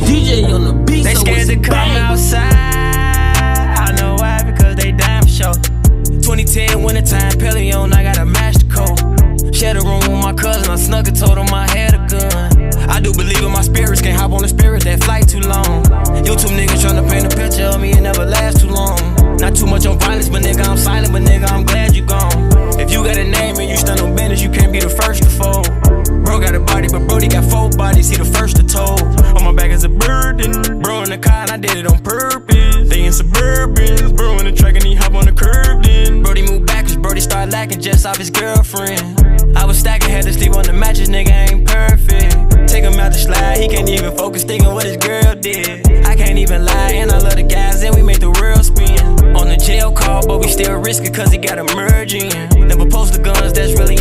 DJ on the beat, they so scared to come outside. I know why, because they dying for sure. 2010 wintertime, Pelion, I got a master code. Shared a room with my cousin, I snuck and told him I had a gun. I do believe in my spirits, can't hop on the spirit, that flight too long. YouTube niggas tryna paint a picture of me, it never lasts too long. Not too much on violence, but nigga, I'm silent, but nigga, I'm glad you gone. If you got a name and you stand on business, you can't be the first to fold. Bro got a body, but Brody got 4 bodies, he the first to told. On my back is a burden, bro in the car and I did it on purpose. They in Suburbans, bro in the track and he hop on the curb then. Brody moved backwards, Brody started lacking just off his girlfriend. I was stacking, had to sleep on the mattress, nigga ain't perfect. Take him out the slide, he can't even focus, thinking what his girl did. I can't even lie, and I love the guys, and we make the world spin. On the jail call, but we still risk it, cause he got a merge in. Never post the guns, that's really